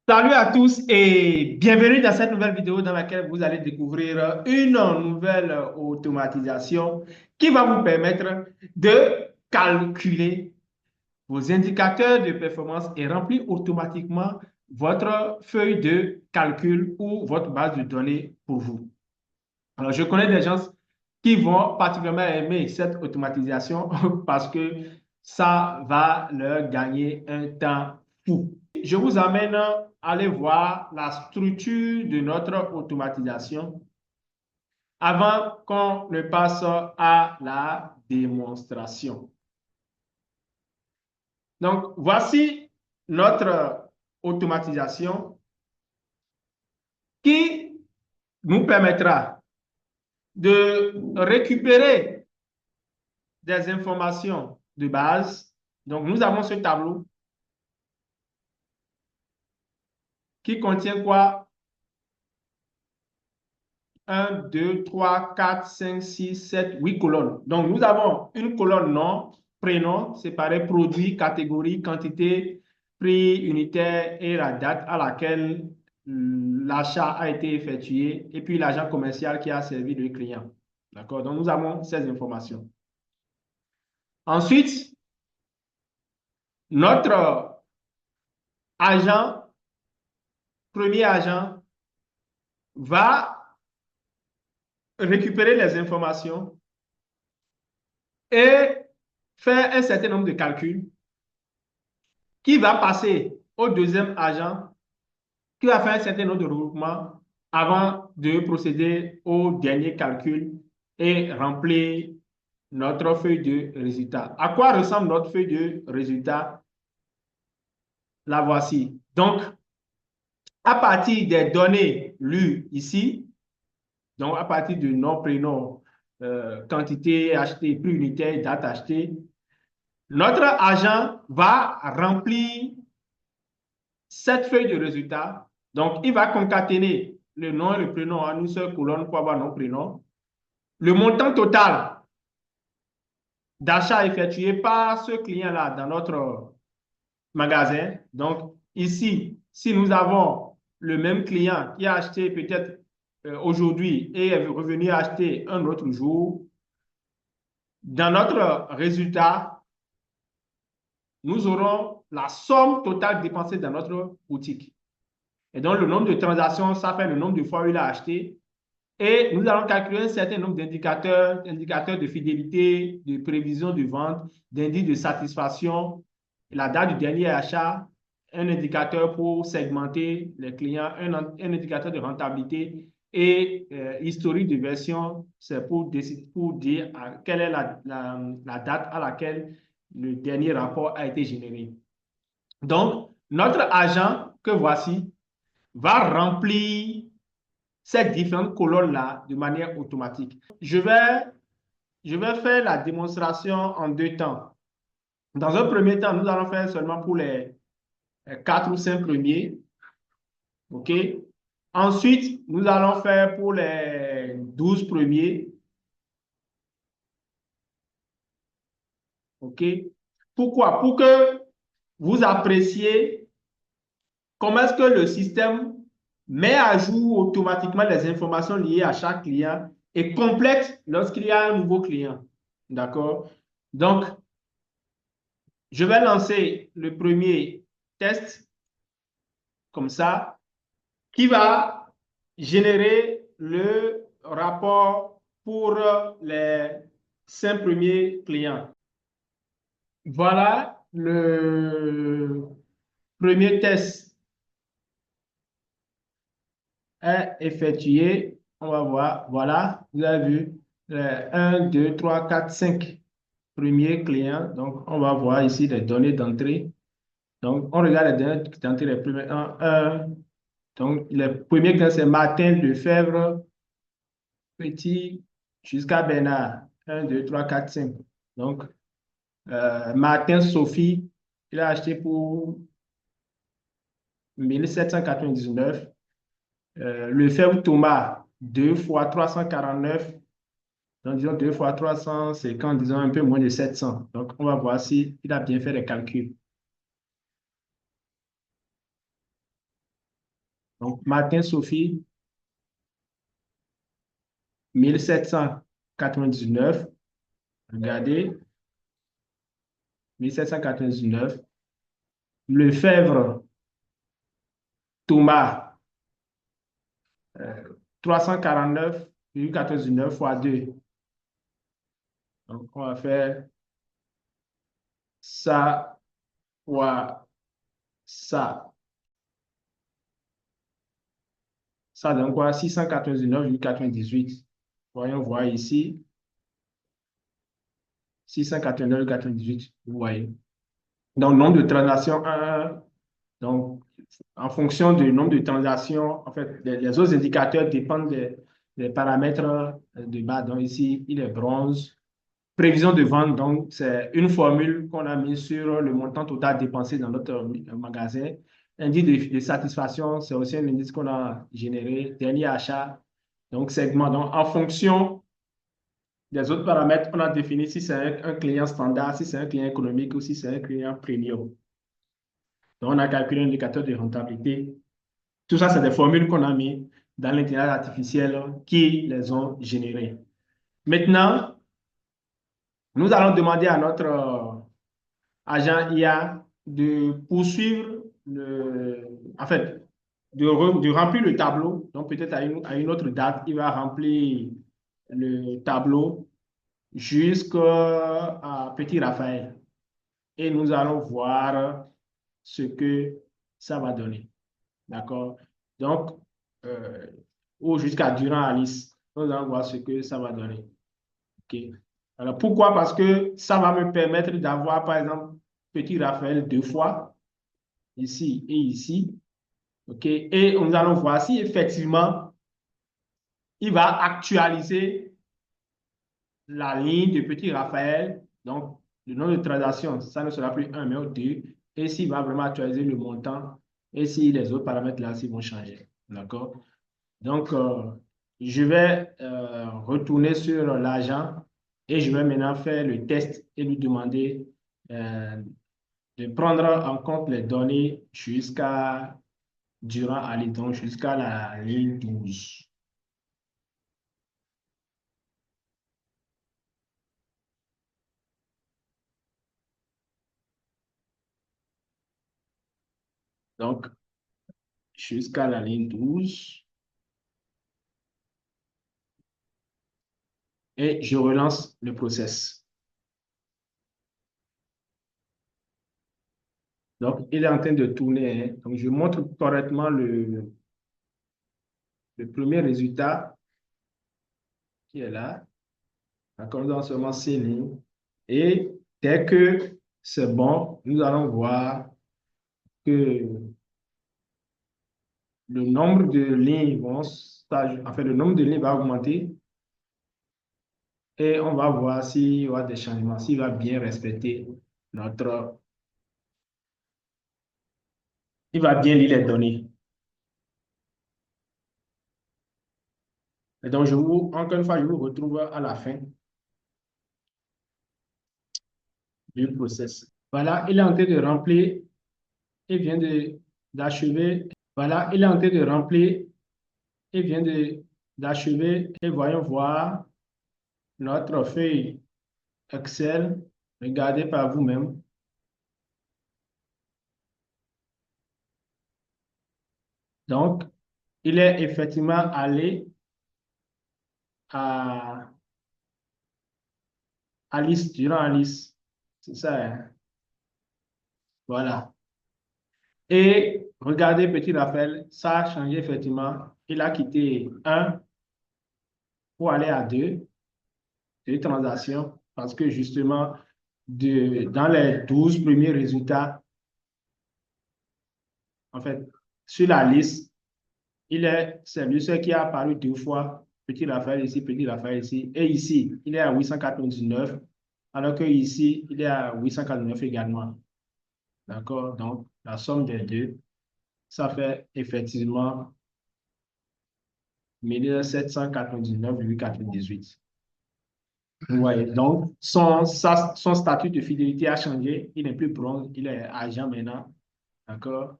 Salut à tous et bienvenue dans cette nouvelle vidéo dans laquelle vous allez découvrir une nouvelle automatisation qui va vous permettre de calculer vos indicateurs de performance et remplir automatiquement votre feuille de calcul ou votre base de données pour vous. Alors, je connais des gens qui vont particulièrement aimer cette automatisation parce que ça va leur gagner un temps fou. Je vous amène à aller voir la structure de notre automatisation avant qu'on ne passe à la démonstration. Donc, voici notre automatisation qui nous permettra de récupérer des informations de base. Donc, nous avons ce tableau qui contient quoi? Un, 2, 3, 4, 5, 6, 7, 8 colonnes. Donc, nous avons une colonne nom, prénom, séparé produit, catégorie, quantité, prix unitaire et la date à laquelle l'achat a été effectué et puis l'agent commercial qui a servi le client. D'accord? Donc, nous avons ces informations. Ensuite, notre agent, premier agent, va récupérer les informations et faire un certain nombre de calculs qui va passer au deuxième agent qui va faire un certain nombre de regroupements avant de procéder au dernier calcul et remplir notre feuille de résultat. À quoi ressemble notre feuille de résultat? La voici. Donc, à partir des données lues ici, donc à partir du nom, prénom, quantité achetée, prix unitaire, date achetée, notre agent va remplir cette feuille de résultat. Donc, il va concaténer le nom et le prénom en une seule colonne pour avoir nom, prénom. Le montant total d'achat effectué par ce client-là dans notre magasin. Donc, ici, si nous avons le même client qui a acheté peut-être aujourd'hui et est revenu acheter un autre jour, dans notre résultat, nous aurons la somme totale dépensée dans notre boutique. Et donc, le nombre de transactions, ça fait le nombre de fois où il a acheté. Et nous allons calculer un certain nombre d'indicateurs, indicateurs de fidélité, de prévision de vente, d'indices de satisfaction, la date du dernier achat, un indicateur pour segmenter les clients, un indicateur de rentabilité et historique de version, c'est pour dire quelle est la date à laquelle le dernier rapport a été généré. Donc, notre agent que voici va remplir ces différentes colonnes-là de manière automatique. Je vais faire la démonstration en deux temps. Dans un premier temps, nous allons faire seulement pour les 4 ou 5 premiers. OK? Ensuite, nous allons faire pour les 12 premiers. OK? Pourquoi? Pour que vous appréciez comment est-ce que le système met à jour automatiquement les informations liées à chaque client et complète lorsqu'il y a un nouveau client. D'accord? Donc, je vais lancer le premier test comme ça qui va générer le rapport pour les 5 premiers clients. Voilà le premier test est effectué. On va voir. Voilà, vous avez vu les 1, 2, 3, 4, 5 premiers clients. Donc, on va voir ici les données d'entrée. Donc, on regarde les données d'entrée, les premiers 1. Donc, le premier client, c'est Martin Lefebvre, petit, jusqu'à Bernard. 1, 2, 3, 4, 5. Donc, Martin Sophie, il a acheté pour 1799. Lefebvre Thomas, 2 fois 349. Donc, disons 2 fois 350, disons un peu moins de 700. Donc, on va voir s'il a bien fait les calculs. Donc, Martin Sophie, 1799. Regardez, 1799. Lefebvre, Thomas, 349,99 fois 2. Donc, on va faire ça fois ça. Ça donne quoi? 699,98. Voyons voir ici. 689,98. Vous voyez. Donc, nombre de transactions 1. Donc, en fonction du nombre de transactions, en fait, les autres indicateurs dépendent des paramètres de bas. Donc, ici, il est bronze. Prévision de vente, donc, c'est une formule qu'on a mise sur le montant total dépensé dans notre magasin. Indice de satisfaction, c'est aussi un indice qu'on a généré. Dernier achat, donc segment. Donc, en fonction des autres paramètres, on a défini si c'est un client standard, si c'est un client économique ou si c'est un client premium. Donc, on a calculé l'indicateur de rentabilité. Tout ça, c'est des formules qu'on a mis dans l'intelligence artificielle qui les ont générées. Maintenant, nous allons demander à notre agent IA de poursuivre en fait, de remplir le tableau. Donc, peut-être à une autre date, il va remplir le tableau jusqu'à Petit Raphaël. Et nous allons voir ce que ça va donner. D'accord? Donc, euh, ou jusqu'à durant Alice. Nous allons voir ce que ça va donner. OK? Alors, pourquoi? Parce que ça va me permettre d'avoir, par exemple, Petit Raphaël 2 fois, ici et ici. OK? Et nous allons voir si effectivement, il va actualiser la ligne de Petit Raphaël. Donc, le nombre de transactions, ça ne sera plus 1, mais 2. Et s'il va vraiment actualiser le montant et si les autres paramètres là, s'ils vont changer. D'accord? Donc, je vais retourner sur l'agent et je vais maintenant faire le test et lui demander euh, de prendre en compte les données jusqu'à durant allez, donc jusqu'à la ligne 12. Donc, jusqu'à la ligne 12 et je relance le process. Donc, il est en train de tourner, hein. Donc, je montre correctement le premier résultat qui est là. D'accord, nous avons seulement 6 lignes. Et dès que c'est bon, nous allons voir que le nombre de lignes le nombre de lignes va augmenter et on va voir s'il y aura des changements, s'il va bien respecter notre, il va bien lire les données. Et donc, encore une fois, je vous retrouve à la fin du process. Voilà, il est en train de remplir et vient d'achever. Voilà, il est en train de remplir et vient d'achever et voyons voir notre feuille Excel. Regardez par vous-même. Donc, il est effectivement allé à Alice, durant Alice. C'est ça, hein? Voilà. Et regardez, petit Raphaël, ça a changé effectivement. Il a quitté 1 pour aller à 2 transactions, parce que justement, dans les 12 premiers résultats, en fait, sur la liste, c'est lui seul qui a apparu 2 fois, petit Raphaël ici, petit Raphaël ici. Et ici, il est à 899, alors que ici, il est à 849 également. D'accord? Donc, la somme des deux, ça fait effectivement 1799,98. Vous voyez, donc son statut de fidélité a changé. Il n'est plus bronze, il est argent maintenant. D'accord?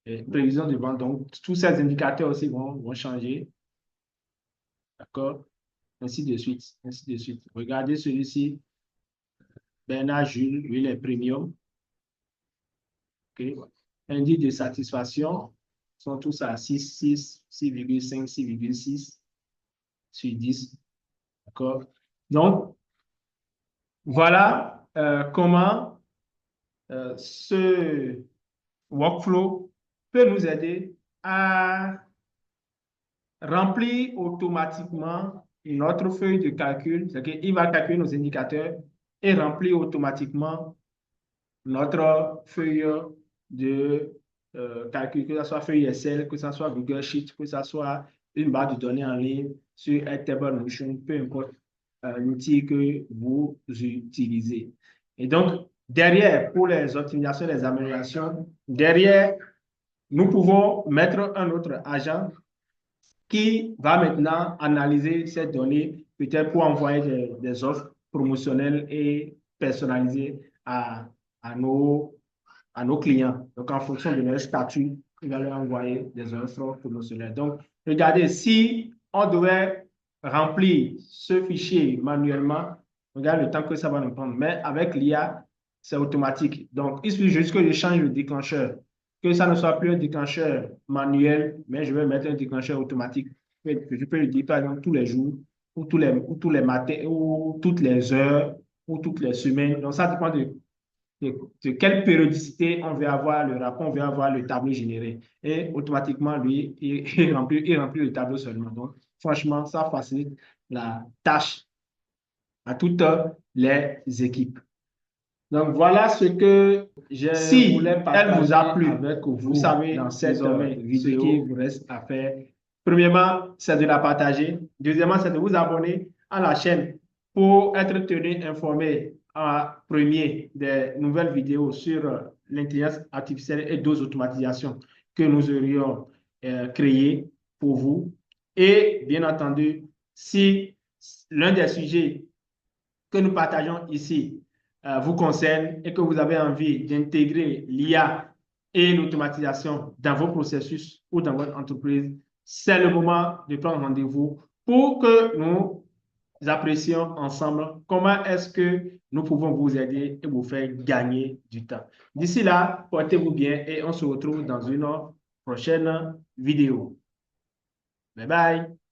prévision de vente. Donc, tous ces indicateurs aussi vont changer. D'accord? Ainsi de suite. Ainsi de suite. Regardez celui-ci. Bernard Jules, lui, il est premium. Okay. Indice de satisfaction sont tous à 6,6, 6,5, 6,6 sur 10. D'accord? Donc, voilà comment ce workflow peut nous aider à remplir automatiquement notre feuille de calcul. C'est-à-dire qu'il va calculer nos indicateurs et remplir automatiquement notre feuille de calcul, que ce soit feuille Excel, que ce soit Google Sheet, que ce soit une base de données en ligne sur Airtable Notion, peu importe l'outil que vous utilisez. Et donc, derrière, pour les optimisations, les améliorations, derrière, nous pouvons mettre un autre agent qui va maintenant analyser ces données, peut-être pour envoyer des offres promotionnelles et personnalisées à nos, à nos clients. Donc, en fonction de leur statut, il va leur envoyer des offres promotionnelles. Donc, regardez, si on devait remplir ce fichier manuellement, regardez le temps que ça va nous prendre. Mais avec l'IA, c'est automatique. Donc, il suffit juste que je change le déclencheur, que ça ne soit plus un déclencheur manuel, mais je vais mettre un déclencheur automatique. Je peux le dire, par exemple, tous les jours, ou tous les matins, ou toutes les heures, ou toutes les semaines. Donc, ça dépend de quelle périodicité on veut avoir le rapport, on veut avoir le tableau généré. Et automatiquement, lui, il remplit le tableau seulement. Donc, franchement, ça facilite la tâche à toutes les équipes. Donc, voilà ce que si elle vous a plu avec vous, vous savez, dans cette vidéo, ce qu'il vous reste à faire. Premièrement, c'est de la partager. Deuxièmement, c'est de vous abonner à la chaîne pour être tenu informé en premier des nouvelles vidéos sur l'intelligence artificielle et d'autres automatisations que nous aurions créées pour vous. Et bien entendu, si l'un des sujets que nous partageons ici vous concerne et que vous avez envie d'intégrer l'IA et l'automatisation dans vos processus ou dans votre entreprise, c'est le moment de prendre rendez-vous pour que nous apprécions ensemble comment est-ce que nous pouvons vous aider et vous faire gagner du temps. D'ici là, portez-vous bien et on se retrouve dans une prochaine vidéo. Bye bye.